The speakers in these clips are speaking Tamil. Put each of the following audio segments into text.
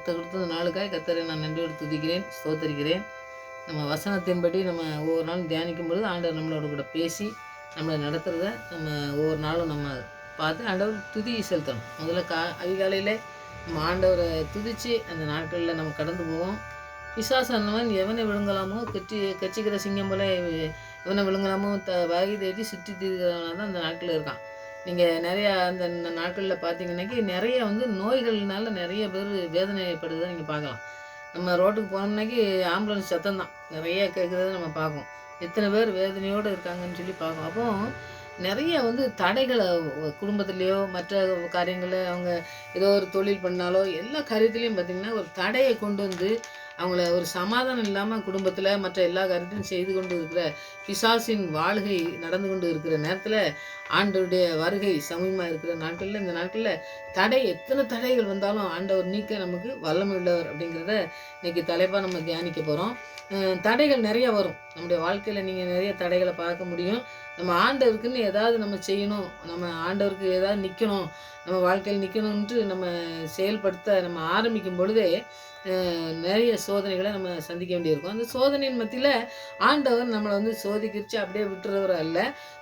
கர்த்தர் கொடுத்த நாளுக்காய் கர்த்தரை நான் நன்றியோடு துதிக்கிறேன், ஸ்தோத்தரிக்கிறேன். நம்ம வசனத்தின்படி நம்ம ஒவ்வொரு நாளும் தியானிக்கும் பொழுது ஆண்டவர் நம்மளோட கூட பேசி நம்மளை நடத்துகிறத நம்ம ஒவ்வொரு நாளும் நம்ம பார்த்து ஆண்டவர் துதி செலுத்தணும். முதல்ல அதிகாலையில் நம்ம ஆண்டவரை துதித்து அந்த நாட்களில் நம்ம கடந்து போவோம். பிசாசானவன் எவனை விழுங்கலாமோ கட்சிக்கிற சிங்கம் போல எவனை விழுங்கலாமோ வகை தேடி சுற்றி தீர்க்கிறவனாக தான் அந்த நாட்களில் இருக்கான். நீங்கள் நிறையா அந்த நாட்களில் பார்த்தீங்கன்னாக்கி நிறைய நோய்கள்னால நிறைய பேர் வேதனைப்படுறதை நீங்கள் பார்க்கலாம். நம்ம ரோட்டுக்கு போனோம்னாக்கி ஆம்புலன்ஸ் சத்தம் தான் நிறைய கேட்குறத நம்ம பார்ப்போம். எத்தனை பேர் வேதனையோடு இருக்காங்கன்னு சொல்லி பார்ப்போம். அப்போது நிறைய தடைகளை குடும்பத்துலேயோ மற்ற காரியங்களில் அவங்க ஏதோ ஒரு தொழில் பண்ணாலோ எல்லா காரியத்துலேயும் பார்த்திங்கன்னா ஒரு தடையை கொண்டு அவங்கள ஒரு சமாதானம் இல்லாமல் குடும்பத்தில் மற்ற எல்லா காரியத்தையும் செய்து கொண்டு இருக்கிற பிசாசின் வாழ்கை நடந்து கொண்டு இருக்கிற நேரத்தில் ஆண்டவருடைய வருகை சமயமாக இருக்கிற நாட்களில் இந்த நாட்களில் எத்தனை தடைகள் வந்தாலும் ஆண்டவர் நீக்க நமக்கு வல்லமை உள்ளவர் அப்படிங்கிறத இன்றைக்கி தலைப்பாக நம்ம தியானிக்க போகிறோம். தடைகள் நிறைய வரும் நம்முடைய வாழ்க்கையில். நீங்கள் நிறைய தடைகளை பார்க்க முடியும். நம்ம ஆண்டவருக்குன்னு ஏதாவது நம்ம செய்யணும், நம்ம ஆண்டவருக்கு ஏதாவது நிற்கணும், நம்ம வாழ்க்கையில் நிற்கணுன்ட்டு நம்ம செயல்படுத்த நம்ம ஆரம்பிக்கும் பொழுதே நிறைய சோதனைகளை நம்ம சந்திக்க வேண்டியிருக்கும். அந்த சோதனையின் மத்தியில் ஆண்டவர் நம்மளை சோதிக்கிச்சு அப்படியே விட்டுறவர் அல்ல,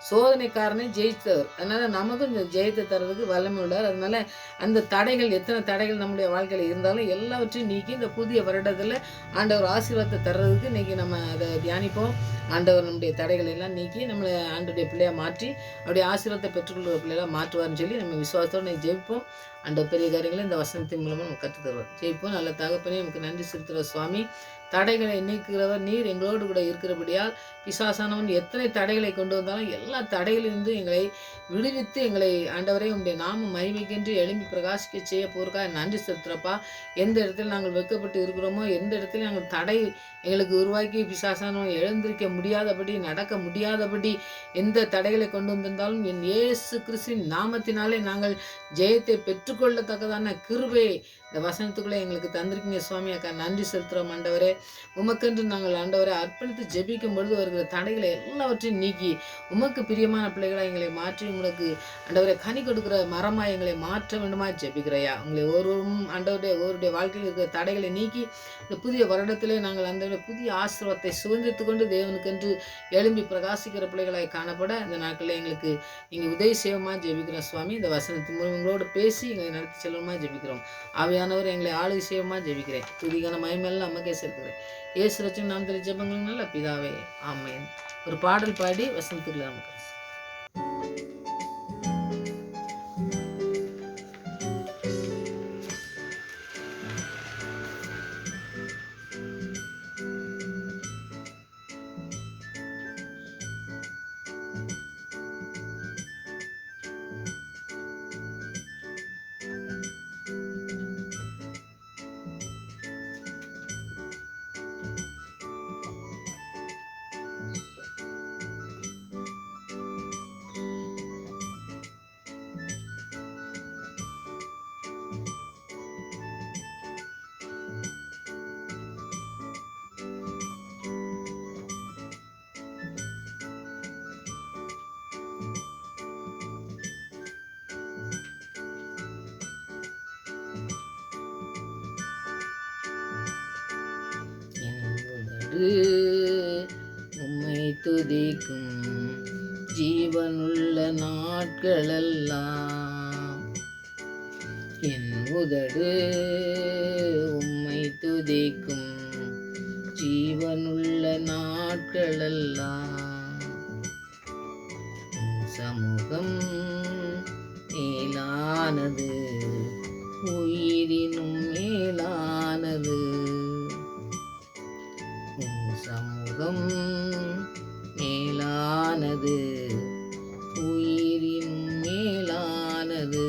சோதனைக்காரனே ஜெயித்தவர். அதனால் நமக்கும் இந்த ஜெயத்தை தர்றதுக்கு வல்லமை உள்ளார். அதனால் அந்த தடைகள் எத்தனை தடைகள் நம்முடைய வாழ்க்கையில் இருந்தாலும் எல்லாவற்றையும் நீக்கி இந்த புதிய வருடத்தில் ஆண்டவர் ஆசீர்வாதத்தை தர்றதுக்கு இன்றைக்கி நம்ம அதை தியானிப்போம். ஆண்டவர் நம்முடைய தடைகளை எல்லாம் நீக்கி நம்மளை ஆண்டவருடைய பிள்ளையாக மாற்றி அப்படியே ஆசீர்வாதத்தை பெற்றுக்கொள்கிற பிள்ளைகளாக மாற்றுவார்னு சொல்லி நம்ம விசுவாசத்தோடு ஜெயிப்போம். ஆண்டவர் பெரிய காரியங்களை இந்த வசனத்தின் மூலமாக நம்ம கற்றுத்தருவார். ஜெயிப்போம். நல்ல தகப்பனே நமக்கு நன்றி செலுத்துகிற சுவாமி. தடைகளை நீக்குகிறவர் நீர் எங்களோடு கூட இருக்கிறபடியால் பிசாசானவன் எத்தனை தடைகளை கொண்டு வந்தாலும் எல்லா தடைகளிலிருந்து எங்களை விடுவித்து எங்களை ஆண்டவரே உங்களுடைய நாம மகிமைக்கென்று எழும்பி பிரகாசிக்க செய்ய போகிறக்காக நன்றி செலுத்துகிறப்பா. எந்த இடத்துல நாங்கள் வெட்கப்பட்டு இருக்கிறோமோ, எந்த இடத்துல நாங்கள் தடை எங்களுக்கு உருவாக்கி பிசாசானவன் எழுந்திருக்க முடியாதபடி நடக்க முடியாதபடி எந்த தடைகளை கொண்டு வந்திருந்தாலும் என் இயேசு கிறிஸ்துவின் நாமத்தினாலே நாங்கள் ஜெயத்தை பெற்றுக்கொள்ளத்தக்கதான கிருபை இந்த வசனத்துக்குள்ளே எங்களுக்கு தந்திருக்கீங்க சுவாமி. அக்கா நன்றி செலுத்துகிறோம் ஆண்டவரே. உமக்கென்று நாங்கள் ஆண்டவரை அர்ப்பணித்து ஜெபிக்கும் பொழுது வருகிற தடைகளை எல்லாவற்றையும் நீக்கி உமக்கு பிரியமான பிள்ளைகளாக எங்களை மாற்றி உங்களுக்கு ஆண்டவரை கனி கொடுக்குற மரமாக எங்களை மாற்ற வேண்டுமா ஜெபிக்கிறையா. உங்களை ஒருவரும் ஒருவருடைய வாழ்க்கையில் இருக்கிற தடைகளை நீக்கி இந்த புதிய வருடத்திலே நாங்கள் அந்த புதிய ஆசீர்வாதத்தை சுதந்திரித்து கொண்டு தேவனுக்கென்று எழும்பி பிரகாசிக்கிற பிள்ளைகளாக காணப்பட இந்த நாட்களில் எங்களுக்கு நீங்கள் உதவி செய்யமா ஜெபிக்கிறோம் சுவாமி. இந்த வசனத்தின் மூலம் எங்களோடு பேசி எங்களை நடத்தி செல்வமா ஜெபிக்கிறோம். ஆவியானவர் எங்களை ஆளுகை செய்யமா ஜெபிக்கிறேன். துதிக்கான மகிமையெல்லாம் நமக்கே செலுத்துகிறேன். இயேசு ரட்சகர் நாமத்தில் ஜெபங்கள் நல்ல பிதாவே, ஆமென். ஒரு பாடல் பாடி வசனத்துக்குள்ள நமக்கு உம்மை துதிக்கும் ஜீவனுள்ள நாட்களெல்லாம் என் உதடு உம்மை துதிக்கும் ஜீவனுள்ள நாட்களெல்லாம் சமூகம் மேலானது உயிரினும் மேலானது. சமூகம் மேலானது உயிரின் மேலானது.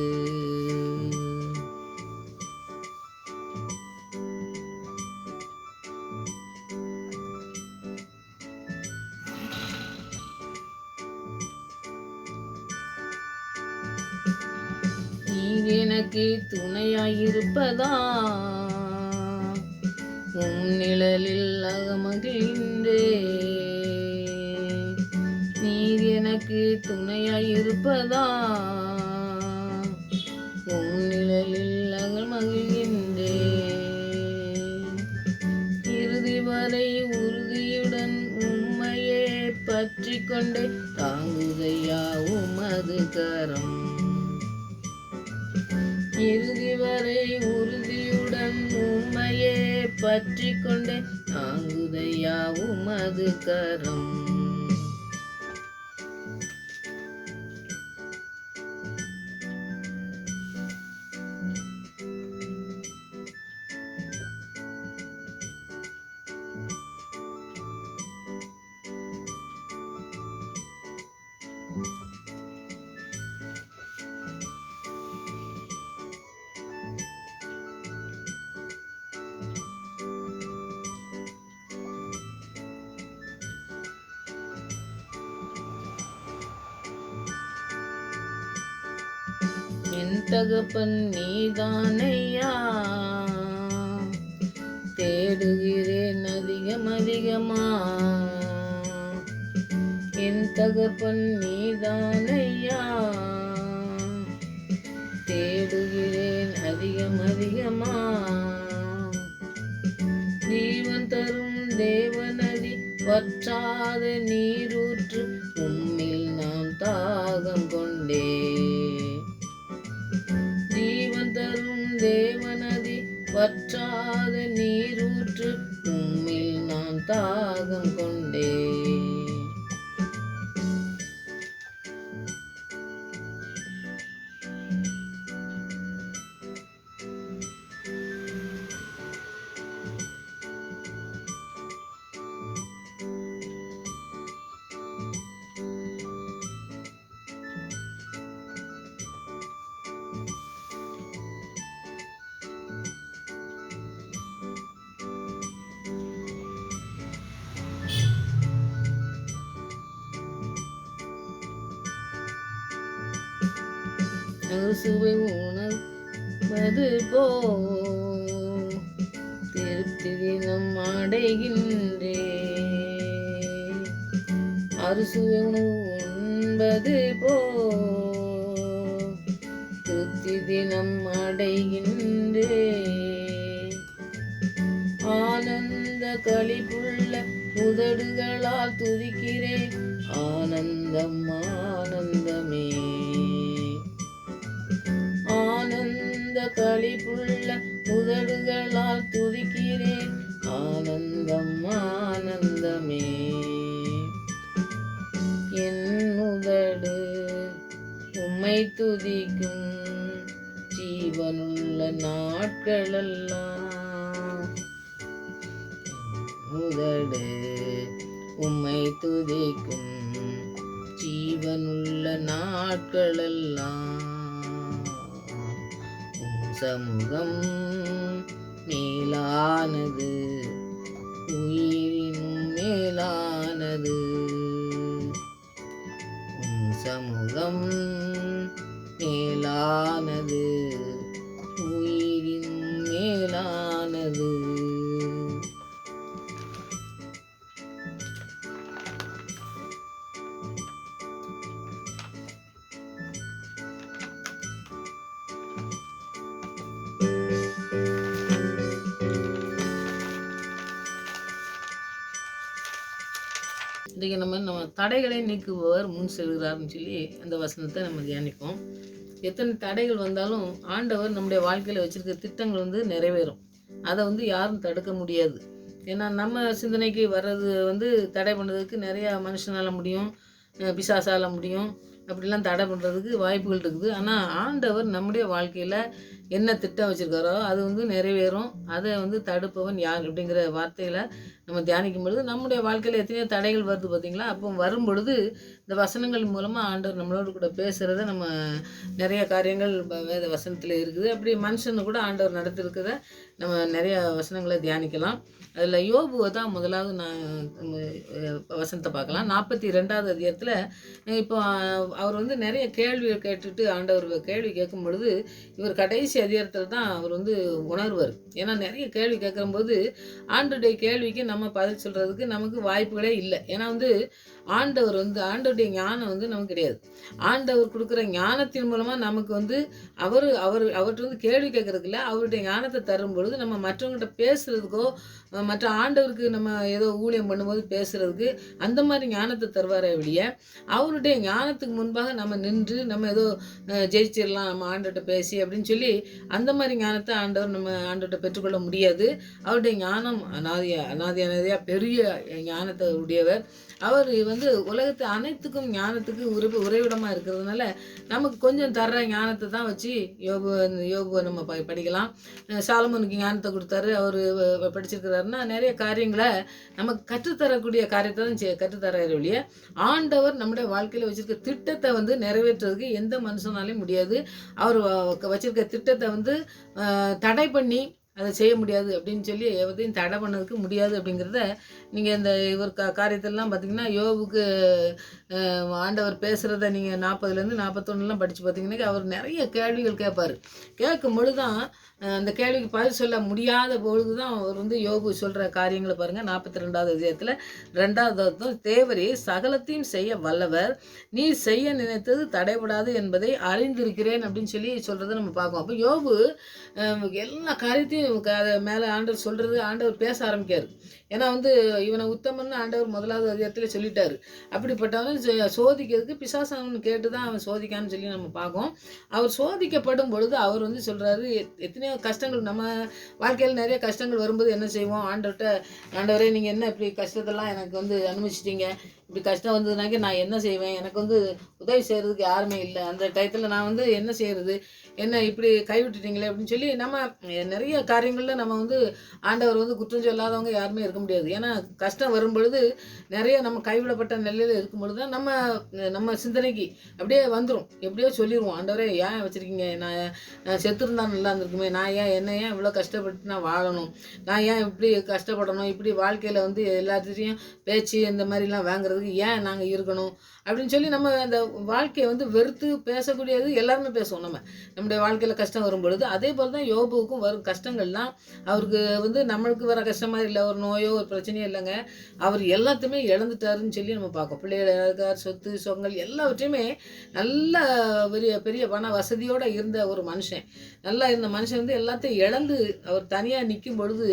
நீர் எனக்கு துணையாயிருப்பதா உம் நிழலில் அகமகிழ்ந்தே. நீர் எனக்கு துணையாயிருப்பதா உம் நிழலில் அகமகிழ்ந்தே. பற்றி கொண்டே தாங்குதையா உமது கரம். இறுதி வரை உறுதியுடன் உம்மையே பற்றி கொண்டே தாங்குதையா உமது கரம். என் தகப்பன் நீதானையா, தேடுகிறேன் அதிகம் அதிகமா. என் தகப்பன் நீதானையா, தேடுகிறேன் அதிகம் அதிகமா. ஜீவன் தரும் தேவநதி வற்றாத நீரூற்று உம்மில் நான் தாகம் கொண்டே. ஜீவன் தரும் தேவநதி வற்றாத நீரூற்று உம்மில் நான் தாகம் கொண்டே. அறுசுவை உணர்வது போ திருப்தி தினம் அடைகின்றே. அறுசுவை உணவு உண்பது போ திருப்தி தினம் அடைகின்றே. ஆனந்த களிப்புள்ள உதடுகளால் துதிக்கிறேன் ஆனந்தம் ஆனந்தமே. ஆனந்த களிப்புள்ள உதடுகளால் துதிக்கிறேன் ஆனந்தம் ஆனந்தமே. என் உதடு உம்மை துதிக்கும் ஜீவனுள்ள நாட்களெல்லாம். உதடு உம்மை துதிக்கும் ஜீவனுள்ள நாட்களெல்லாம். சமூகம் மேலானது உயிரினும் மேலானது. சமூகம் மேலானது உயிரினும் மேலானது. இன்றைக்கி நம்ம தடைகளை நீக்குபவர் முன் செல்கிறார்னு சொல்லி அந்த வசனத்தை நம்ம தியானிப்போம். எத்தனை தடைகள் வந்தாலும் ஆண்டவர் நம்முடைய வாழ்க்கையில் வச்சுருக்க திட்டங்கள் நிறைவேறும். அதை யாரும் தடுக்க முடியாது. ஏன்னா நம்ம சிந்தனைக்கு வர்றது தடை பண்ணுறதுக்கு நிறையா மனுஷனால் முடியும், பிசாசால் முடியும், அப்படிலாம் தடை பண்ணுறதுக்கு வாய்ப்புகள் இருக்குது. ஆனால் ஆண்டவர் நம்முடைய வாழ்க்கையில் என்ன திட்டம் வச்சுருக்காரோ அது நிறைவேறும். அதை தடுப்பவன் யார் அப்படிங்கிற வார்த்தையில் நம்ம தியானிக்கும் பொழுது நம்முடைய வாழ்க்கையில் எத்தனையோ தடைகள் வருது பார்த்திங்களா. அப்போ வரும் பொழுது இந்த வசனங்கள் மூலமாக ஆண்டவர் நம்மளோடு கூட பேசுகிறத நம்ம நிறைய காரியங்கள் வேத வசனத்தில் இருக்குது. அப்படி மனுஷனு கூட ஆண்டவர் நடத்திருக்கிறத நம்ம நிறைய வசனங்களை தியானிக்கலாம். அதில் யோபுவை தான் முதலாவது நான் வசனத்தை பார்க்கலாம். 42வது அதிகாரத்தில் இப்போ அவர் நிறைய கேள்வியை கேட்டுட்டு ஆண்டவர் கேள்வி கேட்கும் பொழுது இவர் கடைசி அதிகாரத்தில் தான் அவர் உணர்வார். ஏன்னா நிறைய கேள்வி கேட்கும்போது ஆண்டோடைய கேள்விக்கு நம்ம பதில் சொல்கிறதுக்கு நமக்கு வாய்ப்புகளே இல்லை. ஏன்னா ஆண்டவர் வந்து ஆண்டவருடைய ஞானம் வந்து நமக்கு கிடையாது. ஆண்டவர் கொடுக்குற ஞானத்தின் மூலமாக நமக்கு வந்து அவர்கிட்ட வந்து கேள்வி கேட்கறதுக்கு இல்லை, அவருடைய ஞானத்தை தரும் பொழுது நம்ம மற்றவங்கள்ட்ட பேசுகிறதுக்கோ மற்ற ஆண்டவருக்கு நம்ம ஏதோ ஊழியம் பண்ணும்போது பேசுகிறதுக்கு அந்த மாதிரி ஞானத்தை தருவாரே ஒழிய, அவருடைய ஞானத்துக்கு முன்பாக நம்ம நின்று நம்ம ஏதோ ஜெயிச்சிடலாம் நம்ம ஆண்டவர்கிட்ட பேசி அப்படின்னு சொல்லி அந்த மாதிரி ஞானத்தை நம்ம ஆண்டவர்கிட்ட பெற்றுக்கொள்ள முடியாது. அவருடைய ஞானம் அனாதியாக பெரிய ஞானத்தை உடையவர். அவர் வந்து உலகத்தை அனைத்துக்கும் ஞானத்துக்கு உறைவிடமாக இருக்கிறதுனால நமக்கு கொஞ்சம் தர்ற ஞானத்தை தான் வச்சு யோபுவை நம்ம படிக்கலாம். சாலமோனுக்கு ஞானத்தை கொடுத்தாரு, அவர் படிச்சிருக்கிறாருன்னா நிறைய காரியங்களை நமக்கு கற்றுத்தரக்கூடிய காரியத்தை தான் கற்றுத்தர்றாரு ஒழிய, ஆண்டவர் நம்முடைய வாழ்க்கையில் வச்சிருக்க திட்டத்தை வந்து நிறைவேற்றுறதுக்கு எந்த மனுஷனாலையும் முடியாது. அவர் வச்சிருக்க திட்டத்தை வந்து தடை பண்ணி அதை செய்ய முடியாது அப்படின்னு சொல்லி எதையும் தடை பண்ணதுக்கு முடியாது. அப்படிங்கிறத நீங்கள் இந்த இவர் காரியத்திலலாம் பார்த்தீங்கன்னா, யோபுக்கு ஆண்டவர் பேசுகிறத நீங்கள் 40லேருந்து 41 படித்து பார்த்தீங்கன்னா, அவர் நிறைய கேள்விகள் கேட்பார். கேட்கும் பொழுது தான் அந்த கேள்விக்கு பதில் சொல்ல முடியாத பொழுது தான் அவர் வந்து யோபு சொல்கிற காரியங்களை பாருங்கள். 42வது அதிகாரத்தில் 2வது அர்த்தம், தேவரே சகலத்தையும் செய்ய வல்லவர், நீ செய்ய நினைத்தது தடைபடாது என்பதை அறிந்திருக்கிறேன் அப்படின்னு சொல்லி சொல்கிறத நம்ம பார்க்கோம். அப்போ யோபு எல்லா காரியத்தையும் அதை மேலே ஆண்டவர் சொல்கிறது, ஆண்டவர் பேச ஆரம்பிக்கார். ஏன்னா வந்து இவனை உத்தமன்னு ஆண்டவர் 1வது அதிகாரத்தில் சொல்லிட்டாரு. அப்படிப்பட்டவன் சோதிக்கிறதுக்கு பிசாசானு கேட்டு தான் அவன் சோதிக்கான்னு சொல்லி நம்ம பார்க்கோம். அவர் சோதிக்கப்படும் பொழுது அவர் வந்து சொல்கிறாரு, எத்தனையோ கஷ்டங்கள் நம்ம வாழ்க்கையில் நிறைய கஷ்டங்கள் வரும்போது என்ன செய்வோம், ஆண்டவரே நீங்கள் என்ன இப்படி கஷ்டத்தெல்லாம் எனக்கு வந்து அனுமதிச்சிட்டீங்க, இப்படி கஷ்டம் வந்ததுனாக்க நான் என்ன செய்வேன், எனக்கு வந்து உதவி செய்கிறதுக்கு யாருமே இல்லை, அந்த டயத்தில் நான் வந்து என்ன செய்கிறது, என்ன இப்படி கைவிட்டுட்டீங்களே அப்படின்னு சொல்லி நம்ம நிறைய காரியங்களில் நம்ம வந்து ஆண்டவர் வந்து குற்றம் சொல்லாதவங்க யாருமே இருக்க முடியாது. ஏன்னா கஷ்டம் வரும் பொழுது நிறைய நம்ம கைவிடப்பட்ட நிலையில் இருக்கும் பொழுது தான் நம்ம சிந்தனைக்கு அப்படியே வந்துடும், எப்படியோ சொல்லிடுவோம், ஆண்டவரே ஏன் வச்சுருக்கீங்க, நான் செத்துருந்தா நல்லா இருந்திருக்குமே, நான் ஏன் இவ்வளோ கஷ்டப்பட்டு நான் வாழணும், நான் ஏன் இப்படி கஷ்டப்படணும், இப்படி வாழ்க்கையில் வந்து எல்லாத்தையும் பேச்சு இந்த மாதிரிலாம் வாங்குறதுக்கு ஏன் நாங்கள் இருக்கணும் அப்படின்னு சொல்லி நம்ம அந்த வாழ்க்கையை வந்து வெறுத்து பேசக்கூடியது எல்லாருமே பேசுவோம். நம்முடைய வாழ்க்கையில் கஷ்டம் வரும் பொழுது அதே போல் தான் யோபுவுக்கும் வரும் கஷ்டங்கள்லாம் அவருக்கு வந்து நம்மளுக்கு வர கஷ்டமாக இல்லை, ஒரு நோயோ ஒரு பிரச்சனையோ இல்லைங்க, அவர் எல்லாத்தையுமே இழந்துட்டாருன்னு சொல்லி நம்ம பார்க்கோம். பிள்ளைகள் இழந்தார், சொத்து சொங்கள் எல்லாவற்றையுமே நல்ல பெரிய பெரிய பண வசதியோடு இருந்த ஒரு மனுஷன், நல்லா இருந்த மனுஷன் வந்து எல்லாத்தையும் இழந்து அவர் தனியாக நிற்கும் பொழுது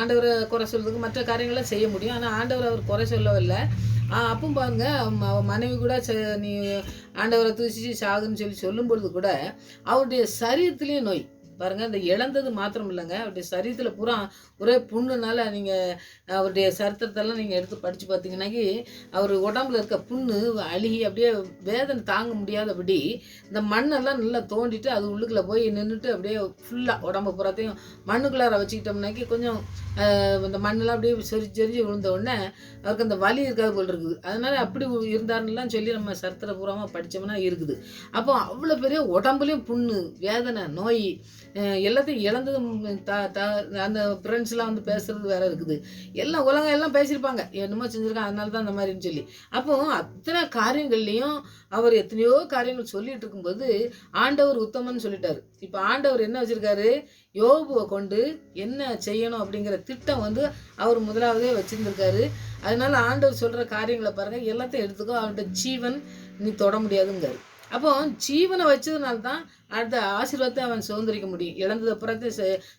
ஆண்டவரை குறை சொல்றதுக்கு மற்ற காரியங்களை செய்ய முடியும். ஆனால் ஆண்டவர் அவர் குறை சொல்லவில்லை. அப்பவும் பாருங்க, மனைவி கூட நீ ஆண்டவரை தூசிச்சு சாகுன்னு சொல்லும் பொழுது கூட அவருடைய சரீரத்திலேயே நோய் பாருங்கள். அந்த இழந்தது மாத்திரம் இல்லைங்க, அவருடைய சரீரத்தில் பூரா ஒரே புண்ணுனால நீங்கள் அவருடைய சரித்திரத்தெல்லாம் நீங்கள் எடுத்து படித்து பார்த்தீங்கன்னாக்கி அவர் உடம்புல இருக்க புண்ணு அழுகி அப்படியே வேதனை தாங்க முடியாதபடி இந்த மண்ணெல்லாம் நல்லா தோண்டிட்டு அது உள்ளுக்குள்ளே போய் நின்றுட்டு அப்படியே ஃபுல்லாக உடம்பு பூராத்தையும் மண்ணுக்குள்ளார வச்சுக்கிட்டோம்னாக்கி கொஞ்சம் இந்த மண்ணெல்லாம் அப்படியே செறிஞ்சு விழுந்த உடனே அவருக்கு அந்த வலி இருக்காது போல் இருக்குது. அதனால் அப்படி இருந்தாருன்னெலாம் சொல்லி நம்ம சரித்திர பூராமல் படித்தோம்னா இருக்குது. அப்போ அவ்வளோ பெரிய உடம்புலேயும் புண்ணு, வேதனை, நோய் எல்லாத்தையும் இழந்தது. அந்த ஃப்ரெண்ட்ஸ்லாம் வந்து பேசுகிறது வேற இருக்குது, எல்லாம் உலகம் எல்லாம் பேசியிருப்பாங்க, என்னமோ செஞ்சுருக்காங்க அதனால தான் அந்த மாதிரின்னு சொல்லி. அப்போ அத்தனை காரியங்கள்லேயும் அவர் எத்தனையோ காரியங்கள் சொல்லிட்டு இருக்கும்போது ஆண்டவர் உத்தமன்னு சொல்லிட்டாரு. இப்போ ஆண்டவர் என்ன வச்சுருக்காரு, யோபுவை கொண்டு என்ன செய்யணும் அப்படிங்கிற திட்டம் வந்து அவர் முதலாவதே வச்சுருந்துருக்காரு. அதனால ஆண்டவர் சொல்கிற காரியங்களை பாருங்கள், எல்லாத்தையும் எடுத்துக்கோ, அவர்கிட்ட ஜீவன் நீ தொட முடியாதுங்காரு. அப்போ ஜீவனை வச்சதுனால தான் அடுத்த ஆசீர்வாதத்தை அவன் சுதந்திரிக்க முடியும். இழந்தது அப்புறத்தை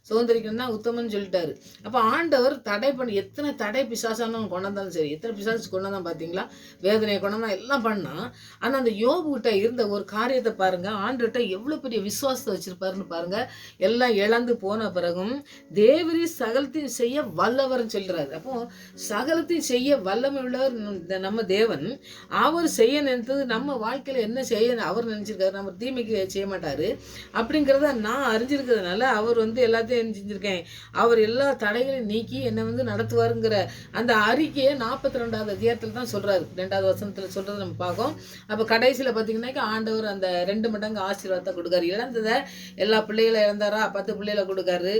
சுதந்திரிக்கணும்னா உத்தமன்னு சொல்லிட்டாரு. அப்போ ஆண்டவர் தடை பண்ணி எத்தனை தடை பிசாசானவன் கொண்டாந்தாலும் சரி, எத்தனை பிசாசு கொண்டாந்தான் பார்த்தீங்களா, வேதனையை கொண்டாந்தான், எல்லாம் பண்ணான். ஆனால் அந்த யோபுகிட்ட இருந்த ஒரு காரியத்தை பாருங்கள், ஆண்டவர்கிட்ட எவ்வளோ பெரிய விசுவாசத்தை வச்சுருப்பாருன்னு பாருங்கள். எல்லாம் இழந்து போன பிறகும் தேவரி சகலத்தையும் செய்ய வல்லவர்னு சொல்கிறாரு. அப்போ சகலத்தையும் செய்ய வல்லமை உள்ளவர் நம்ம தேவன். அவர் செய்ய நினைத்தது நம்ம வாழ்க்கையில் என்ன செய்ய அவர் நினச்சிருக்காரு, நம்ம தீமைக்கு செய்ய மாட்டார் அப்படிங்கிறத நான் அறிஞ்சிருக்கிறதுனால அவர் வந்து எல்லாத்தையும் செஞ்சுருக்கேன், அவர் எல்லா தடைகளையும் நீக்கி என்னை வந்து நடத்துவாருங்கிற அந்த அறிக்கையை 42வது அதிகாரத்தில் தான் சொல்கிறாரு. 2வது வசனத்தில் சொல்கிறத நம்ம பார்க்கோம். அப்போ கடைசியில் பார்த்தீங்கன்னாக்கா ஆண்டவர் அந்த 2 மடங்கு ஆசீர்வாதத்தை கொடுக்காரு. இழந்ததை எல்லா பிள்ளைகளை இழந்தாரா, 10 பிள்ளைகளை கொடுக்காரு,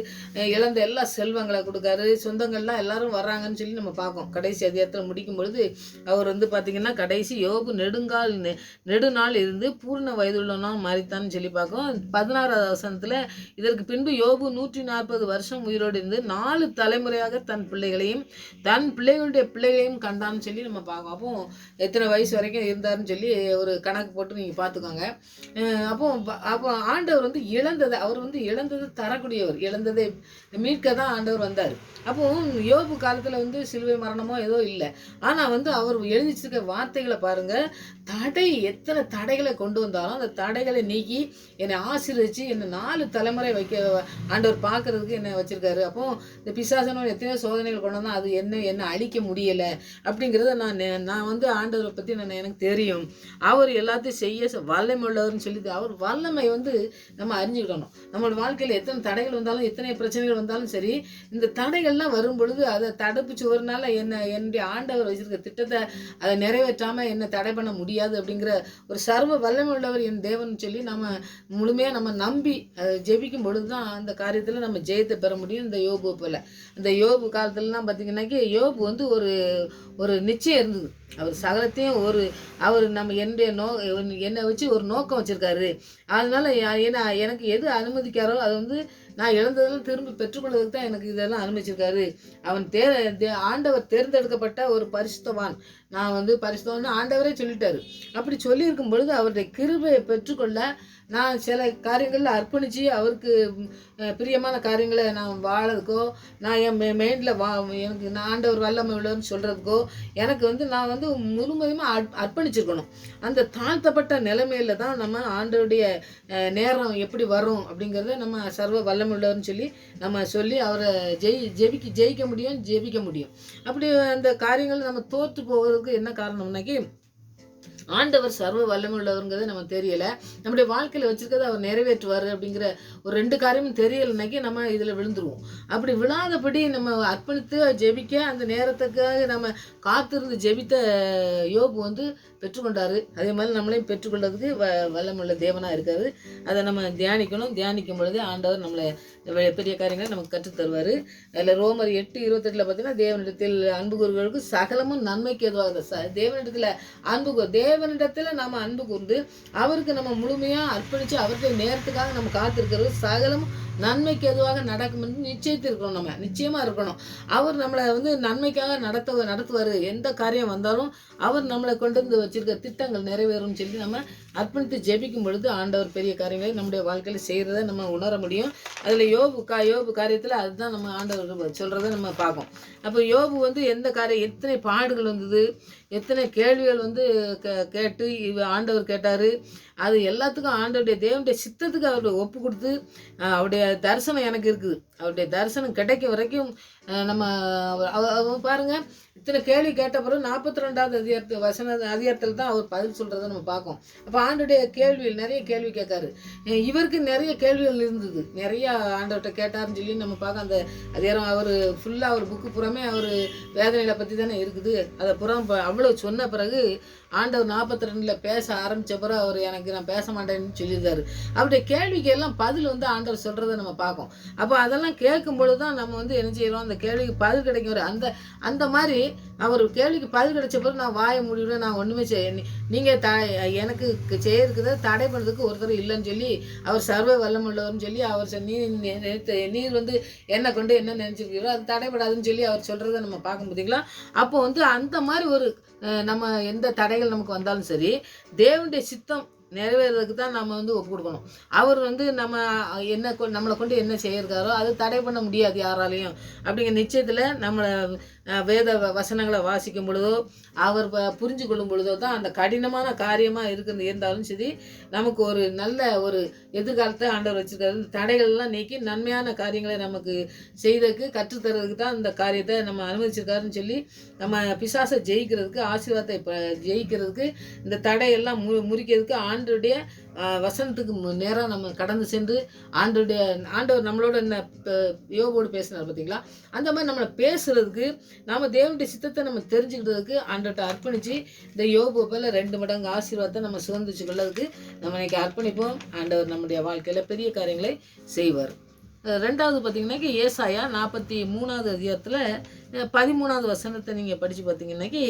இழந்த எல்லா செல்வங்களை கொடுக்காரு, சொந்தங்கள்லாம் எல்லாரும் வர்றாங்கன்னு சொல்லி நம்ம பார்க்கோம். கடைசி அதிகாரத்தில் முடிக்கும் பொழுது அவர் வந்து பார்த்தீங்கன்னா கடைசி யோபு நெடுநாள் இருந்து பூர்ண வயதுள்ளவனா மாறித்தான்னு சொல்லி பார்க்கணும். பார்க்கும். 16வது வசனத்தில், இதற்கு பின்பு யோபு 140 வருஷம் உயிரோடு இருந்து 4 தலைமுறையாக தன் பிள்ளைகளையும் தன் பிள்ளைகளுடைய பிள்ளைகளையும் கண்டான்னு சொல்லி நம்ம பார்க்கோம். அப்போ எத்தனை வயசு வரைக்கும் இருந்தாருன்னு சொல்லி ஒரு கணக்கு போட்டு நீங்கள் பார்த்துக்கோங்க. அப்போ ஆண்டவர் வந்து இழந்ததை தரக்கூடியவர், இழந்ததை மீட்க தான் ஆண்டவர் வந்தார். அப்போ யோபு காலத்தில் வந்து சிலுவை மரணமோ ஏதோ இல்லை. ஆனால் வந்து அவர் எழுதி வச்சிருக்க வார்த்தைகளை பாருங்க, எத்தனை தடைகளை கொண்டு வந்தாலும் அந்த தடைகளை நீக்கி என்னை ஆசீர்வதிச்சு என்னை 4 தலைமுறை வைக்க ஆண்டவர் பார்க்கறதுக்கு என்னை வச்சிருக்காரு. அப்போ இந்த பிசாசனோட எத்தனையோ சோதனைகள் கொண்டு வந்தால் அது என்ன அழிக்க முடியலை அப்படிங்கிறத நான் வந்து ஆண்டவரை பற்றி எனக்கு தெரியும். அவர் எல்லாத்தையும் செய்ய வல்லமை உள்ளவர்னு சொல்லி அவர் வல்லமை வந்து நம்ம அறிஞ்சுக்கிடணும். நம்மளோட வாழ்க்கையில் எத்தனை தடைகள் வந்தாலும் எத்தனை பிரச்சனைகள் வந்தாலும் சரி, இந்த தடைகள்லாம் வரும் பொழுது அதை தடுப்பு சுவர்னால என்னுடைய ஆண்டவர் வச்சிருக்க திட்டத்தை அதை நிறைவேற்றாமல் என்னை தடை பண்ண முடியாது அப்படிங்கிற ஒரு சர்வ வல்லமை உள்ளவர் என் தேவன் சொல்லி நம்ம முழுமையாக நம்ம நம்பி ஜெபிக்கும் பொழுது தான் அந்த காரியத்தில் நம்ம ஜெயத்தை பெற முடியும். இந்த யோபு போல் இந்த யோபு காலத்துலலாம் பார்த்திங்கன்னாக்கி யோபு வந்து ஒரு நிச்சயம் இருந்தது. அவர் சகலத்தையும் அவர் நம்ம என்னை வச்சு ஒரு நோக்கம் வச்சுருக்காரு. அதனால எனக்கு எது அனுமதிக்காரோ அதை வந்து நான் இழந்ததெல்லாம் திரும்பி பெற்றுக்கொள்வதற்கு தான் எனக்கு இதெல்லாம் அனுமதிச்சிருக்காரு. ஆண்டவர் தேர்ந்தெடுக்கப்பட்ட ஒரு பரிசுத்தவான், நான் வந்து பரிசுத்தவான்னு ஆண்டவரே சொல்லிட்டாரு. அப்படி சொல்லியிருக்கும் பொழுது அவருடைய கிருபையை பெற்றுக்கொள்ள நான் சில காரியங்களில் அர்ப்பணித்து அவருக்கு பிரியமான காரியங்களை நான் வாழறதுக்கோ, நான் என் மைண்டில் எனக்கு நான் ஆண்டவர் வல்லமை உள்ளவர்னு சொல்கிறதுக்கோ எனக்கு வந்து நான் வந்து முழுமையுமாக அர்ப்பணிச்சிருக்கணும். அந்த தாழ்த்தப்பட்ட நிலைமையில தான் நம்ம ஆண்டவருடைய நேரம் எப்படி வரும் அப்படிங்கிறத நம்ம சர்வ வல்லமை உள்ளவர்னு சொல்லி அவரை ஜெயிக்க முடியும். அப்படி அந்த காரியங்கள் நம்ம தோற்று போவதற்கு என்ன காரணம்னாக்கி, ஆண்டவர் சர்வ வல்லமை உள்ளவருங்கிறது நம்ம தெரியல. நம்முடைய வாழ்க்கையில் வச்சிருக்கிறத அவர் நிறைவேற்றுவார் அப்படிங்கிற ஒரு 2 காரியமும் தெரியலைனாக்கி நம்ம இதில் விழுந்துருவோம். அப்படி விழாதபடி நம்ம அர்ப்பணித்து ஜெபிக்க அந்த நேரத்துக்காக நம்ம காத்திருந்து ஜெபித்த யோபு வந்து பெற்றுக்கொண்டார். அதே மாதிரி நம்மளையும் பெற்றுக்கொள்றதுக்கு வல்லமுள்ள தேவனாக இருக்காரு. அதை நம்ம தியானிக்கும் பொழுது ஆண்டவர் நம்மளை பெரிய காரியங்களை நமக்கு கற்றுத்தருவார். அதில் ரோமர் 8:28 பார்த்தீங்கன்னா, தேவனிடத்தில் அன்பு கூறுவர்களுக்கு சகலமும் நன்மைக்கு எதுவாக தேவனிடத்தில் நம்ம அன்பு கூர்ந்து அவருக்கு நம்ம முழுமையாக அர்ப்பணித்து அவருடைய நேரத்துக்காக நம்ம காத்திருக்கிறது சகலமும் நன்மைக்கு எதுவாக நடக்கும் என்று நிச்சயத்திருக்கணும். நம்ம நிச்சயமாக இருக்கணும். அவர் நம்மளை வந்து நன்மைக்காக நடத்துவார். எந்த காரியம் வந்தாலும் அவர் நம்மளை கொண்டு வந்து வச்சிருக்க திட்டங்கள் நிறைவேறும் சொல்லி நம்ம அர்ப்பணித்து ஜெபிக்கும் பொழுது ஆண்டவர் பெரிய காரியங்களை நம்முடைய வாழ்க்கையில் செய்கிறத நம்ம உணர முடியும். அதில் யோபு காரியத்தில் அதுதான் நம்ம ஆண்டவர் சொல்கிறத நம்ம பார்ப்போம். அப்போ யோபு வந்து எத்தனை பாடுகள் வந்தது, எத்தனை கேள்விகள் வந்து கேட்டு ஆண்டவர் கேட்டார். அது எல்லாத்துக்கும் ஆண்டவருடைய தேவனுடைய சித்தத்துக்கு அவருடைய ஒப்பு கொடுத்து அவருடைய தரிசனம் எனக்கு இருக்குது. அவருடைய தரிசனம் கிடைக்கும் வரைக்கும் நம்ம பாருங்க, இத்தனை கேள்வி கேட்ட பிறகு 42வது அதிகாரத்தில் தான் அவர் பதில் சொல்கிறத நம்ம பார்க்கோம். அப்போ ஆண்டோடைய நிறைய கேள்வி கேட்காரு. இவருக்கு நிறைய கேள்விகள் இருந்தது, நிறைய ஆண்டவர்கிட்ட கேட்டாருன்னு சொல்லி நம்ம பார்க்க. அந்த அதிகாரம் அவர் ஃபுல்லாக அவர் புக்கு புறமே அவர் வேதனைகளை பற்றி தானே இருக்குது. அதை புறம் அவ்வளோ சொன்ன பிறகு ஆண்டவர் 42 பேச ஆரம்பித்த பிறகு அவர் நான் பேச மாட்டேன்னு சொல்லியிருந்தாரு. அவருடைய கேள்விக்கு எல்லாம் பதில் வந்து ஆண்டவர் சொல்கிறத நம்ம பார்க்கோம். அப்போ அதெல்லாம் கேட்கும் பொழுது தான் நம்ம வந்து என்ன செய்கிறோம், அந்த கேள்விக்கு பதில் கிடைக்கும். அந்த மாதிரி அவர் கேள்விக்கு பதில் கிடைச்ச பிறகு நான் வாயை மூடிவிடுவேன், நான் ஒன்றுமே நீங்கள் எனக்கு செய்யறதுக்கு தடை பண்ணுறதுக்கு ஒருத்தர் இல்லைன்னு சொல்லி அவர் சர்வ வல்லமுள்ளவர்னு சொல்லி அவர் நீர் வந்து என்னை கொண்டு என்ன நினச்சிருக்கீங்களோ அது தடைப்படாதுன்னு சொல்லி அவர் சொல்கிறத நம்ம பார்க்க முடியுங்களா. அப்போ வந்து அந்த மாதிரி ஒரு நம்ம எந்த தடைகள் நமக்கு வந்தாலும் சரி, தேவனுடைய சித்தம் நிறைவேறதுக்கு தான் நம்ம வந்து ஒப்பு கொடுக்கணும். அவர் வந்து நம்மளை கொண்டு என்ன செய்யிருக்காரோ அது தடை பண்ண முடியாது யாராலையும் அப்படிங்கிற நிச்சயத்தில் நம்மளை வேத வசனங்களை வாசிக்கும் பொழுதோ அவர் புரிஞ்சு கொள்ளும் பொழுதோ தான் அந்த கடினமான காரியமாக இருந்தாலும் சரி, நமக்கு ஒரு நல்ல ஒரு எதிர்காலத்தை ஆண்டவர் வச்சுருக்காரு. இந்த தடைகள்லாம் நீக்கி நன்மையான காரியங்களை நமக்கு செய்ததுக்கு கற்றுத்தரதுக்கு தான் இந்த காரியத்தை நம்ம அனுமதிச்சிருக்காருன்னு சொல்லி நம்ம பிசாசை ஜெயிக்கிறதுக்கு, ஆசீர்வாதத்தை ஜெயிக்கிறதுக்கு, இந்த தடையெல்லாம் முறிக்கிறதுக்கு ஆண்டவருடைய வசனத்துக்கு நேராக நம்ம கடந்து சென்று ஆண்டவர் நம்மளோட யோபோடு பேசினார் பார்த்தீங்களா. அந்த மாதிரி நம்மளை பேசுறதுக்கு, நாம் தேவனுடைய சித்தத்தை நம்ம தெரிஞ்சுக்கிட்டதுக்கு ஆண்டவர்கிட்ட அர்ப்பணித்து இந்த யோபு போல 2 மடங்கு ஆசீர்வாதத்தை நம்ம சுதந்திரிச்சு கொள்ளதுக்கு நம்ம இன்னைக்கு அர்ப்பணிப்போம். ஆண்டவர் நம்முடைய வாழ்க்கையில் பெரிய காரியங்களை செய்வார். ரெண்டாவது பார்த்தீங்கன்னாக்கி ஏசாயா 43வது அதிகாரத்தில் 13வது வசனத்தை நீங்கள் படித்து பார்த்தீங்கன்னாக்கி,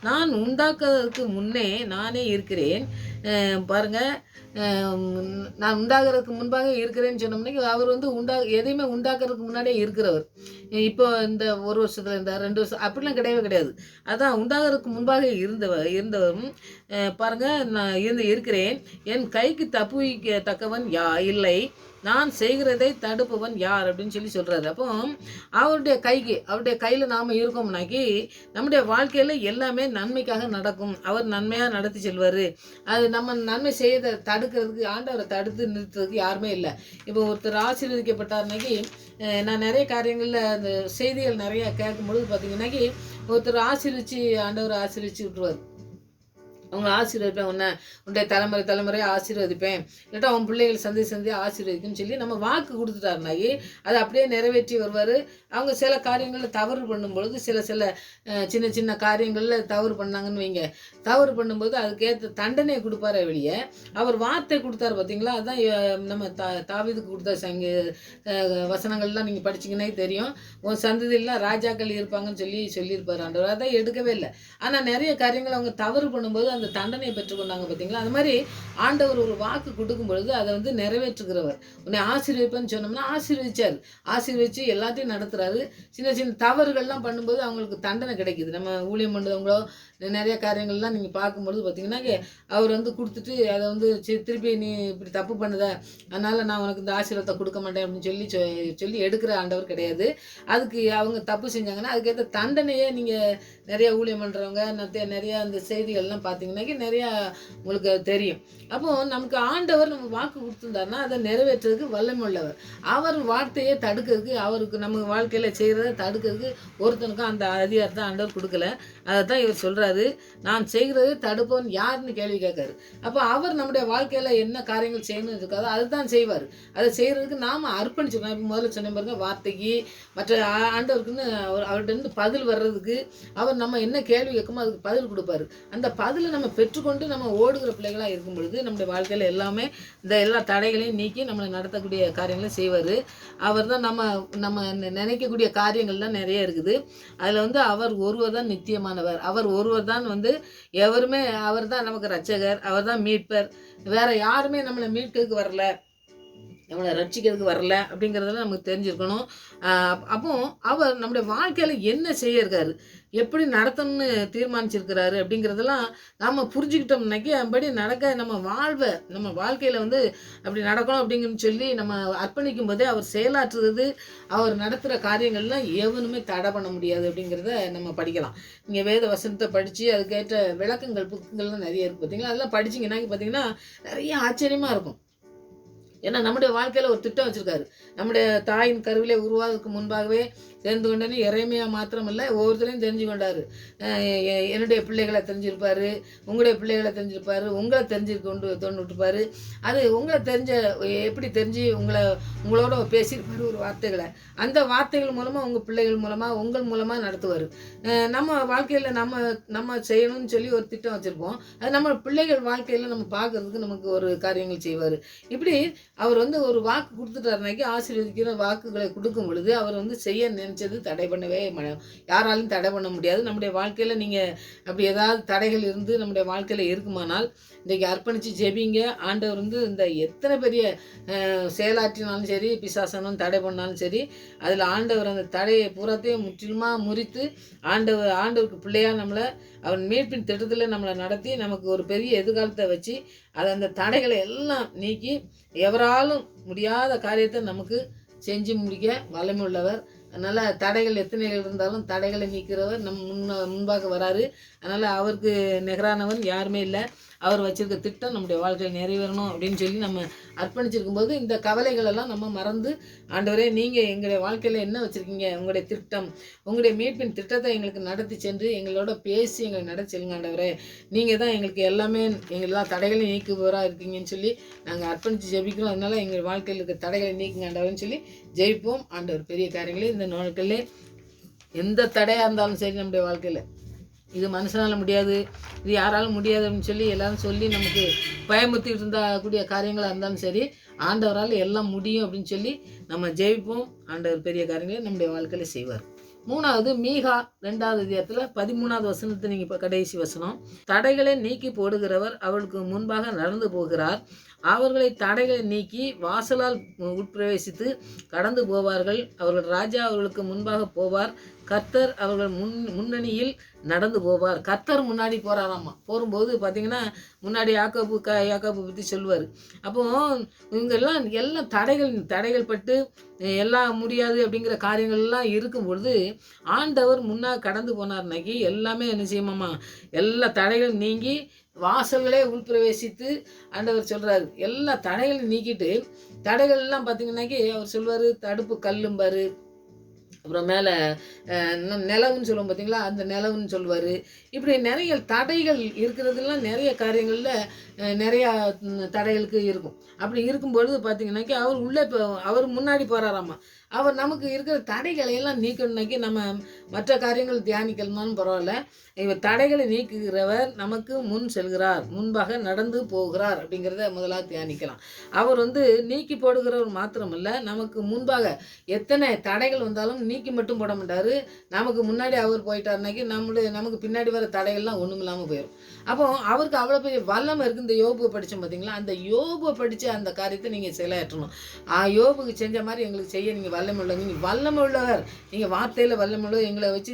நான் உண்டாக்குறதுக்கு முன்னே நானே இருக்கிறேன். பாருங்கள், நான் உண்டாகிறதுக்கு முன்பாக இருக்கிறேன்னு சொன்னோம்னாக்கி அவர் வந்து எதையுமே உண்டாக்குறதுக்கு முன்னாடியே இருக்கிறவர். இப்போ இந்த ஒரு வருஷத்தில் இந்த 2 வருஷம் அப்படிலாம் கிடையவே கிடையாது. அதான் உண்டாகிறதுக்கு முன்பாக இருந்தவரும் பாருங்கள், நான் இருக்கிறேன். என் கைக்கு தப்புவிக்கத்தக்கவன் இல்லை, நான் செய்கிறதை தடுப்பவன் யார் அப்படின்னு சொல்கிறாரு. அப்போ அவருடைய கையில் நாம் இருக்கோம்னாக்கி நம்முடைய வாழ்க்கையில் எல்லாமே நன்மைக்காக நடக்கும். அவர் நன்மையாக நடத்தி செல்வார். அது நம்ம நன்மை செய்யதை தடுக்கிறதுக்கு, ஆண்டவரை தடுத்து நிறுத்துறதுக்கு யாருமே இல்லை. இப்போ ஒருத்தர் ஆசீர்வதிக்கப்பட்டார்னாக்கி, நான் நிறைய காரியங்களில் அந்த செய்திகள் நிறையா கேட்கும்பொழுது பார்த்தீங்கன்னாக்கி, ஒருத்தர் ஆண்டவரை ஆசீர்வதிச்சு விட்டுருவார். அவங்க ஆசீர்வதிப்பேன், உன்னுடைய தலைமுறை ஆசீர்வதிப்பேன், இல்லாட்டா அவன் பிள்ளைகள் சந்தி ஆசீர்வதிக்குன்னு சொல்லி நம்ம வாக்கு கொடுத்துட்டாருனாக்கி அதை அப்படியே நிறைவேற்றி வருவார். அவங்க சில காரியங்களில் தவறு பண்ணும்பொழுது சில சின்ன சின்ன காரியங்களில் தவறு பண்ணாங்கன்னு வைங்க, தவறு பண்ணும்போது அதுக்கேற்ற தண்டனை கொடுப்பாரு வெளியே. அவர் வார்த்தை கொடுத்தாரு பார்த்தீங்களா, அதுதான் நம்ம தாவீதுக்கு கொடுத்த வசனங்கள்லாம் நீங்கள் படிச்சிங்கன்னா தெரியும். உன் சந்ததியெல்லாம் ராஜாக்கள் இருப்பாங்கன்னு சொல்லியிருப்பார் ஆண்டவர். அதை எடுக்கவே இல்லை. ஆனால் நிறைய காரியங்கள் அவங்க தவறு பண்ணும்போது அந்த தண்டனையை பெற்றுக்கொண்டாங்க பார்த்தீங்களா. அந்த மாதிரி ஆண்டவர் ஒரு வாக்கு கொடுக்கும் பொழுது அதை வந்து நிறைவேற்றுகிறவர். உன்னை ஆசீர்வதிப்பேன்னு சொன்னோம்னா ஆசீர்வதிச்சு எல்லாத்தையும் நடத்துறாரு. சின்ன சின்ன தவறுகள்லாம் பண்ணும்போது அவங்களுக்கு தண்டனை கிடைக்குது. நம்ம ஊழியம் பண்ணுறவங்களோ நிறைய காரியங்கள்லாம் நீங்கள் பார்க்கும்பொழுது பார்த்தீங்கன்னா அவர் வந்து கொடுத்துட்டு அதை வந்து திருப்பி நீ இப்படி தப்பு பண்ணுத, அதனால் நான் உனக்கு இந்த ஆசீர்வாதத்தை கொடுக்க மாட்டேன் அப்படின்னு சொல்லி எடுக்கிற ஆண்டவர் கிடையாது. அதுக்கு அவங்க தப்பு செஞ்சாங்கன்னா அதுக்கேற்ற தண்டனையே நீங்கள் நிறைய ஊழியம் பண்ணுறவங்க நிறைய அந்த செய்திகள்லாம் பார்த்தீங்கன்னாக்கி நிறையா உங்களுக்கு தெரியும். அப்போது நமக்கு ஆண்டவர் நம்ம வாக்கு கொடுத்துருந்தாருன்னா அதை நிறைவேற்றுறதுக்கு வல்லமை உள்ளவர். அவர் வார்த்தையை தடுக்கிறதுக்கு, அவருக்கு நம்ம வாழ்க்கையில் செய்கிறத தடுக்கிறதுக்கு ஒருத்தனுக்கும் அந்த அதிகாரத்தை ஆண்டவர் கொடுக்கல. அதை தான் இவர் சொல்கிறாரு, நான் செய்கிறது தடுப்பவன் யாருன்னு கேள்வி கேட்காரு. அப்போ அவர் நம்முடைய வாழ்க்கையில் என்ன காரியங்கள் செய்யணும்னு இருக்காதோ அதை தான் செய்வார். அதை செய்கிறதுக்கு நாம் அர்ப்பணிச்சிருக்கோம். இப்போ முதல்ல சொன்ன பாருங்க, வார்த்தைக்கு மற்ற ஆண்டவருக்குன்னு அவர்கிட்ட பதில் வர்றதுக்கு அவர் நம்ம என்ன கேள்வி கேட்குமோ அதுக்கு பதில் கொடுப்பாரு. அந்த பதிலை நம்ம பெற்றுக்கொண்டு நம்ம ஓடுகிற பிள்ளைகளாக இருக்கும் பொழுது நம்முடைய வாழ்க்கையில் எல்லாமே இந்த எல்லா தடைகளையும் நீக்கி நம்மளை நடத்தக்கூடிய காரியங்களை செய்வார். அவர் தான் நம்ம நினைக்கக்கூடிய காரியங்கள்லாம் நிறைய இருக்குது. அதில் வந்து அவர் ஒருவர் தான் நித்தியமானவர். அவர் ஒருவர் தான் வந்து எவருமே, அவர் தான் நமக்கு ரட்சகர், அவர் தான் மீட்பர். வேற யாருமே நம்மளை மீட்கிறதுக்கு வரல, நம்மளை ரட்சிக்கிறதுக்கு வரல அப்படிங்கிறதெல்லாம் நமக்கு தெரிஞ்சிருக்கணும். அப்போ அவர் நம்முடைய வாழ்க்கையில் என்ன செய்யிருக்காரு, எப்படி நடத்தணும்னு தீர்மானிச்சிருக்கிறாரு அப்படிங்கிறதெல்லாம் நம்ம புரிஞ்சுக்கிட்டோம்னாக்கி அப்படி நடக்க நம்ம வாழ்க்கையில் வந்து அப்படி நடக்கணும் அப்படிங்கன்னு சொல்லி நம்ம அர்ப்பணிக்கும் போதே அவர் செயலாற்றுறது, அவர் நடத்துகிற காரியங்கள்லாம் எவனுமே தடை பண்ண முடியாது அப்படிங்கிறத நம்ம படிக்கலாம். நீங்கள் வேத வசனத்தை படித்து அதுக்கேற்ற விளக்கங்கள் புக்குங்கள்லாம் நிறைய இருக்குது பார்த்தீங்களா. அதெல்லாம் படிச்சிங்கன்னா பார்த்தீங்கன்னா நிறைய ஆச்சரியமாக இருக்கும். ஏன்னா நம்முடைய வாழ்க்கையில் ஒரு திட்டம் வச்சுருக்காரு. நம்முடைய தாயின் கருவிலே உருவாவதற்கு முன்பாகவே தெரிந்து கொண்டேன்னு இறைமையா மாத்திரம் இல்லை, ஒவ்வொருத்தரையும் தெரிஞ்சு கொண்டார். என்னுடைய பிள்ளைகளை தெரிஞ்சிருப்பார், உங்களுடைய பிள்ளைகளை தெரிஞ்சிருப்பார், உங்களை தோண்டுவிட்டுப்பார். அது உங்களை எப்படி தெரிஞ்சு உங்களோட பேசியிருப்பார் ஒரு வார்த்தைகளை. அந்த வார்த்தைகள் மூலமாக உங்கள் பிள்ளைகள் மூலமாக உங்கள் மூலமாக நடத்துவார். நம்ம வாழ்க்கையில் நம்ம செய்யணும்னு சொல்லி ஒரு திட்டம் வச்சுருப்போம். அது நம்ம பிள்ளைகள் வாழ்க்கையில் நம்ம பார்க்குறதுக்கு நமக்கு ஒரு காரியங்கள் செய்வார். இப்படி அவர் வந்து ஒரு வாக்கு கொடுத்துட்டாருனாக்கி ஆசீர்வதிக்கிற வாக்குகளை கொடுக்கும் பொழுது அவர் வந்து செய்ய நினைச்சது தடை பண்ணவே யாராலும் தடை பண்ண முடியாது. நம்முடைய வாழ்க்கையில் நீங்கள் அப்படி ஏதாவது தடைகள் இருந்து நம்முடைய வாழ்க்கையில் இருக்குமானால் இன்றைக்கி அர்ப்பணித்து ஜெபிங்க. ஆண்டவர் வந்து இந்த எத்தனை பெரிய செயலாற்றினாலும் சரி, பிசாசனம் தடை பண்ணாலும் சரி, அதில் ஆண்டவர் அந்த தடையை பூராத்தையும் முற்றிலுமாக முறித்து ஆண்டவருக்கு பிள்ளையாக நம்மளை அவன் மீட்பின் திட்டத்தில் நம்மளை நடத்தி நமக்கு ஒரு பெரிய எதிர்காலத்தை வச்சு அந்த தடைகளை எல்லாம் நீக்கி எவராலும் முடியாத காரியத்தை நமக்கு செஞ்சு முடிக்க வல்லமை உள்ளவர். அதனால் தடைகள் எத்தனை இருந்தாலும் தடைகளை நீக்கிறவர் முன்பாக வராரு. அதனால் அவருக்கு நிகரானவன் யாருமே இல்லை. அவர் வச்சுருக்க திட்டம் நம்முடைய வாழ்க்கையில் நிறைவேறணும் அப்படின்னு சொல்லி நம்ம அர்ப்பணிச்சிருக்கும்போது இந்த கவலைகளெல்லாம் நம்ம மறந்து, ஆண்டவரே நீங்கள் எங்களுடைய வாழ்க்கையில் என்ன வச்சுருக்கீங்க, உங்களுடைய திட்டம், உங்களுடைய மீட்பின் திட்டத்தை எங்களுக்கு நடத்தி சென்று எங்களோட பேசி எங்களை நடத்தி செல்லுங்க ஆண்டவரே. நீங்கள் தான் எங்களுக்கு எல்லாமே எல்லா தடைகளையும் நீக்குபவராக இருக்கீங்கன்னு சொல்லி நாங்கள் அர்ப்பணித்து ஜெபிக்கிறோம். அதனால் எங்கள் வாழ்க்கையில் இருக்க தடைகளை நீக்குங்க ஆண்டவர்னு சொல்லி ஜெயிப்போம். ஆண்டவர் பெரிய காரியங்களே இந்த நாட்களிலே எந்த தடையாக இருந்தாலும் சரி நம்முடைய வாழ்க்கையில் இது மனுஷனால் முடியாது, இது யாராலும் முடியாது அப்படின்னு சொல்லி எல்லாரும் சொல்லி நமக்கு பயமுறுத்திட்டு கூடிய காரியங்களாக இருந்தாலும் சரி, ஆண்டவரால் எல்லாம் முடியும் அப்படின்னு சொல்லி நம்ம ஜெயிப்போம். ஆண்டவர் பெரிய காரியங்களை நம்முடைய வாழ்க்கையில் செய்வார். 3வது மீகா 2வது அதிகாரத்தில் 13வது வசனத்தை நீங்கள் இப்போ கடைசி வசனம். தடைகளை நீக்கி போடுகிறவர் அவர்களுக்கு முன்பாக நடந்து போகிறார். அவர்களை தடைகளை நீக்கி வாசலால் உட்பிரவேசித்து கடந்து போவார்கள். அவர்கள் ராஜா அவர்களுக்கு முன்பாக போவார். கர்த்தர் அவர்கள் முன்னணியில் நடந்து போவார். கர்த்தர் முன்னாடி போகிறாராம்மா. போகும்போது பார்த்தீங்கன்னா முன்னாடி யாக்கோபு பற்றி சொல்லுவார். அப்போது இவங்கெல்லாம் எல்லாம் தடைகள் பட்டு எல்லாம் முடியாது அப்படிங்கிற காரியங்கள்லாம் இருக்கும்பொழுது ஆண்டவர் முன்னாடி கடந்து போனார்னாக்கி எல்லாமே என்ன செய்யுமாம்மா, எல்லா தடைகளும் நீங்கி வாசல்களே உள்பிரவேசித்து ஆண்டவர் சொல்கிறாரு. எல்லா தடைகளும் நீக்கிட்டு தடைகள்லாம் பார்த்தீங்கன்னாக்கி அவர் சொல்வார், தடுப்பு கல்லும்பார், அப்புறம் மேலே நிலவுன்னு சொல்லுவோம் பார்த்தீங்களா, அந்த நிலவுன்னு சொல்லுவார். இப்படி நிறைய தடைகள் இருக்கிறதுலாம் நிறைய காரியங்களில் நிறையா தடைகளுக்கு இருக்கும். அப்படி இருக்கும்பொழுது பார்த்தீங்கன்னாக்கி அவர் உள்ளே அவர் முன்னாடி போகிறாராம்மா. அவர் நமக்கு இருக்கிற தடைகளை எல்லாம் நீக்கணுன்னாக்கி நம்ம மற்ற காரியங்கள் தியானிக்கணுமான்னு பரவாயில்ல, இவர் தடைகளை நீக்குகிறவர் நமக்கு முன் செல்கிறார், முன்பாக நடந்து போகிறார் அப்படிங்கிறத முதலாக தியானிக்கலாம். அவர் நீக்கி போடுகிறவர் மாத்திரமல்ல, நமக்கு முன்பாக எத்தனை தடைகள் வந்தாலும் நீக்கி மட்டும் போட மாட்டார். நமக்கு முன்னாடி அவர் போயிட்டாருனாக்கி நமக்கு பின்னாடி வர தடைகள்லாம் ஒன்றும் இல்லாமல் போயிடும். அப்போ அவருக்கு அவ்வளோ பெரிய வல்லமை இருக்குது. இந்த யோபுவை படித்தோம் பார்த்தீங்களா, அந்த யோபுவை படித்து அந்த காரியத்தை நீங்கள் செயலாற்றணும். யோபுக்கு செஞ்ச மாதிரி எங்களுக்கு செய்ய நீங்கள் வல்லமை உள்ளவர். நீங்கள் வல்லமை உள்ளவர், நீங்கள் வார்த்தையில் வல்லமை உள்ளவர். எங்களை வச்சு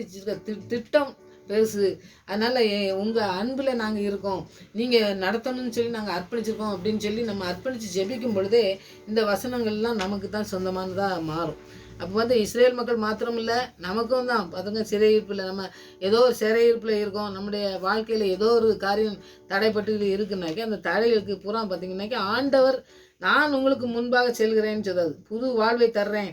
திட்டம் பெருசு. அதனால் உங்கள் அன்பில் நாங்கள் இருக்கோம், நீங்கள் நடத்தணும்னு சொல்லி நாங்கள் அர்ப்பணிச்சிருக்கோம் அப்படின்னு சொல்லி நம்ம அர்ப்பணித்து ஜெபிக்கும் பொழுதே இந்த வசனங்கள்லாம் நமக்கு தான் சொந்தமானதாக மாறும். அப்போ இஸ்ரேல் மக்கள் மாத்திரம் இல்லை, நமக்கும் தான் பார்த்துங்க சிறையிருப்பில் நம்ம ஏதோ ஒரு சிறையிருப்பில் இருக்கோம். நம்முடைய வாழ்க்கையில் ஏதோ ஒரு காரியம் தடைப்பட்டு இருக்குன்னாக்கி அந்த தடைகளுக்கு பூரா பார்த்திங்கனாக்கி ஆண்டவர் நான் உங்களுக்கு முன்பாக செல்கிறேன்னு சொல்கிறது. புது வாழ்வை தர்றேன்,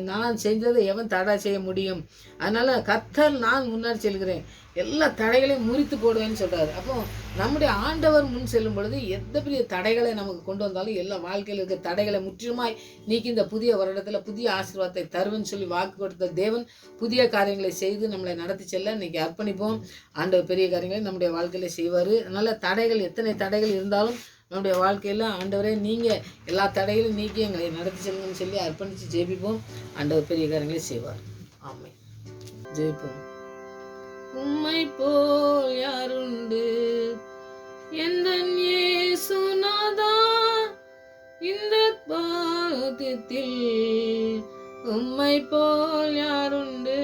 நான் செஞ்சதை எவன் தடை செய்ய முடியும், அதனால் கர்த்தர் நான் முன்னாடி செல்கிறேன், எல்லா தடைகளையும் முறித்து போடுவேன்னு சொல்கிறாரு. அப்போ நம்முடைய ஆண்டவர் முன் செல்லும் பொழுது எந்த பெரிய தடைகளை நமக்கு கொண்டு வந்தாலும் எல்லா வாழ்க்கையில் இருக்க தடைகளை முற்றிலுமாய் நீக்கி இந்த புதிய வருடத்தில் புதிய ஆசீர்வாதத்தை தருவேன்னு சொல்லி வாக்கு கொடுத்த தேவன் புதிய காரியங்களை செய்து நம்மளை நடத்தி செல்ல இன்றைக்கி அர்ப்பணிப்போம். ஆண்டவர் பெரிய காரியங்களை நம்முடைய வாழ்க்கையில் செய்வார். அதனால் தடைகள் எத்தனை தடைகள் இருந்தாலும் நம்முடைய வாழ்க்கையில் ஆண்டவரே நீங்கள் எல்லா தடைகளும் நீக்கி எங்களை நடத்தி செல்லுங்கன்னு சொல்லி அர்ப்பணித்து ஜெபிப்போம். ஆண்டவர் பெரிய காரியங்களை செய்வார். ஆமென். ஜெபிப்போம். உம்மை போல் யாருண்டு எந்தன் இயேசுநாதா, இந்த பாதத்தில் உம்மை போல் யாருண்டு,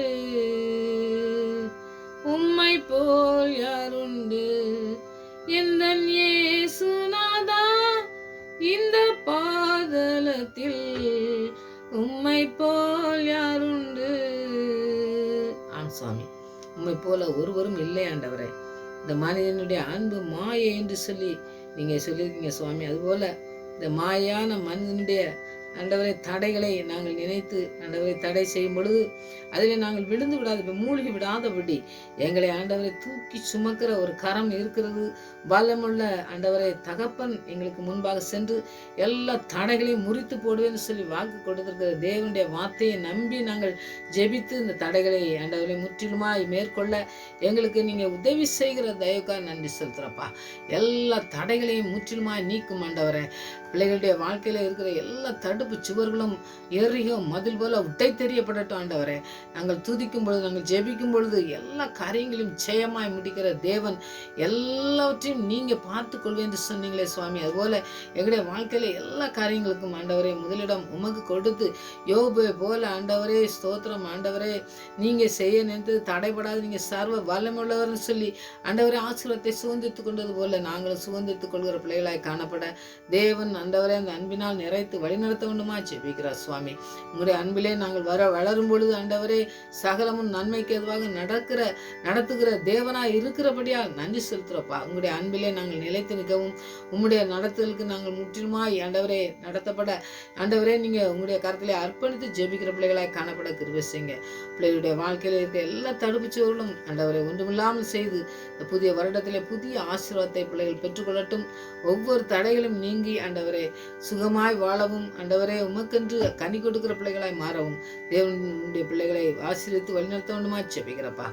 உம்மை போல் யாருண்டு எந்தன் இயேசுநாதா, இந்த பாதலத்தில் உம்மை போல் யாருண்டு. ஆம் சுவாமி, உம்மை போல ஒருவரும் இல்லை ஆண்டவரே. இந்த மனிதனுடைய அன்பு மாயை என்று சொல்லி நீங்கள் சொல்லியிருக்கீங்க சுவாமி. அதுபோல் இந்த மாயான மனிதனுடைய ஆண்டவரை தடைகளை நாங்கள் நினைத்து ஆண்டவரை தடை செய்யும் பொழுது அதில் நாங்கள் விழுந்து விடாத மூழ்கி விடாதபடி எங்களை ஆண்டவரை தூக்கி சுமக்கிற ஒரு கரம் இருக்கிறது. பலமுள்ள ஆண்டவரை தகப்பன் எங்களுக்கு முன்பாக சென்று எல்லா தடைகளையும் முறித்து போடுவேன்னு சொல்லி வாக்கு கொடுத்திருக்கிற தேவனுடைய வார்த்தையை நம்பி நாங்கள் ஜெபித்து இந்த தடைகளை ஆண்டவரை முற்றிலுமாய் மேற்கொள்ள எங்களுக்கு நீங்கள் உதவி செய்கிற தயவுக்காக நன்றி செலுத்துகிறப்பா. எல்லா தடைகளையும் முற்றிலுமாய் நீக்கும் ஆண்டவரை. பிள்ளைகளுடைய வாழ்க்கையில் இருக்கிற எல்லா தடுப்பு சுவர்களும் எரியும் மதில் போல உட்டை தெரியப்படட்டும் ஆண்டவரே. நாங்கள் துதிக்கும் பொழுது, நாங்கள் ஜெபிக்கும் பொழுது எல்லா காரியங்களையும் ஜெயமாய் முடிக்கிற தேவன் எல்லாவற்றையும் நீங்கள் பார்த்து கொள்வேன் சொன்னீங்களே சுவாமி. அதுபோல் எங்களுடைய வாழ்க்கையில் எல்லா காரியங்களுக்கும் ஆண்டவரே முதலிடம் உமக்கு கொடுத்து யோபு போல ஆண்டவரே ஸ்தோத்திரம் ஆண்டவரே. நீங்கள் செய்ய நினைத்தது தடைபடாது, நீங்கள் சர்வ வல்லமுள்ளவர்னு சொல்லி ஆண்டவரே ஆசீர்வாதத்தை சுதந்திரித்து கொண்டது போல நாங்களும் சுதந்திரித்துக் கொள்கிற பிள்ளைகளாய் காணப்பட தேவன் ஆண்டவரே அந்த அன்பினால் நிறைத்து வழிநடத்த வேண்டுமா ஜெபிக்கிறார் சுவாமி. உங்களுடைய அன்பிலே நாங்கள் வளரும் பொழுது ஆண்டவரே சகலமும் நன்மைக்கு எதுவாக நடத்துகிற தேவனாய் இருக்கிறபடியால் நன்றி செலுத்துறப்பா. உங்களுடைய அன்பிலே நாங்கள் நிலைத்து நிற்கவும் உங்களுடைய நடத்துதலுக்கு நாங்கள் முற்றிலுமாய் ஆண்டவரே நடத்தப்பட ஆண்டவரே நீங்கள் உங்களுடைய கருத்திலே அர்ப்பணித்து ஜெபிக்கிற பிள்ளைகளாய் காணப்பட கிருபை செய்யுங்க. பிள்ளைகளுடைய வாழ்க்கையில் இருக்க எல்லா தடுப்புச்சுவர்களும் ஆண்டவரை ஒன்றுமில்லாமல் செய்து இந்த புதிய வருடத்திலே புதிய ஆசீர்வாதத்தை பிள்ளைகள் பெற்றுக்கொள்ளட்டும். ஒவ்வொரு தடைகளும் நீங்கி ஆண்டவரே ஆண்டவரே சுகமாய் வாழவும் ஆண்டவரே உமக்கென்று கனி கொடுக்கிற பிள்ளைகளாய் மாறவும் தேவனுடைய பிள்ளைகளை ஆசீர்வதித்து வழிநடத்த வேண்டுமா ஜெபிக்கிறப்பா.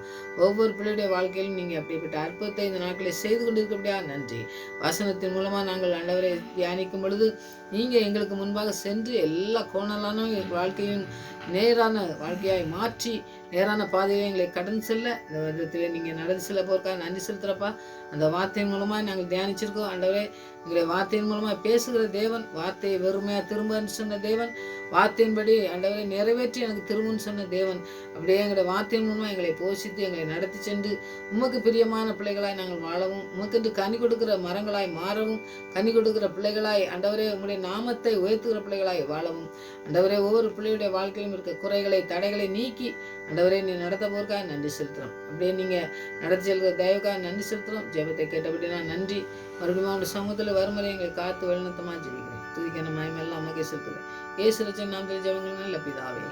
ஒவ்வொரு பிள்ளையுடைய வாழ்க்கையிலும் நீங்கள் அப்படிப்பட்ட அற்புதத்தை இந்த நாட்களை செய்து கொண்டிருக்கபடியா நன்றி. வசனத்தின் மூலமாக நாங்கள் ஆண்டவரை தியானிக்கும் பொழுது நீங்கள் எங்களுக்கு முன்பாக சென்று எல்லா கோணலான வாழ்க்கையும் நேரான வாழ்க்கையாய் மாற்றி நேரான பாதையை எங்களை கடந்து செல்ல இந்த வருடத்தில் நீங்கள் நடந்து செல்ல போறதுக்காக நன்றி செலுத்துகிறப்பா. அந்த வார்த்தையின் மூலமாக நாங்கள் தியானிச்சிருக்கோம் ஆண்டவரே. எங்களுடைய வார்த்தையின் மூலமாக பேசுகிற தேவன், வார்த்தையை வெறுமையாக திரும்பன்னு சொன்ன தேவன், வார்த்தையின்படி ஆண்டவரை நிறைவேற்றி எனக்கு திரும்புன்னு சொன்ன தேவன். அப்படியே எங்களுடைய வார்த்தையின் மூலமாக எங்களை போஷித்து எங்களை நடத்தி சென்று உமக்கு பிரியமான பிள்ளைகளாய் நாங்கள் வாழவும், உமக்கென்று கனி கொடுக்கிற மரங்களாய் மாறவும், கனி கொடுக்கிற பிள்ளைகளாய் ஆண்டவரே உங்களுடைய நாமத்தை உயர்த்துகிற பிள்ளைகளாய் வாழவும் ஆண்டவரே ஒவ்வொரு பிள்ளையுடைய வாழ்க்கையிலும் இருக்க குறைகளை தடைகளை நீக்கி ஆண்டவரே நீ நடத்த போறதுக்காக நன்றி செலுத்துகிறோம். அப்படியே நீங்கள் நடத்தி செல்கிற தயவுக்காக நன்றி செலுத்துகிறோம். ஜெபத்தை கேட்டபடி நான் நன்றி. மறுபடியும் அவனுடைய சமூகத்தில் வருமுறை எங்களை காத்து வழிநடத்தமாக ஜெபிக்கிறேன். துதிக்கான மயமெல்லாம் அம்மாக்கே செலுத்துகிறேன். ஏசு ரச்சன் நாம் ஜெபங்கள் நல்ல பிதாவே.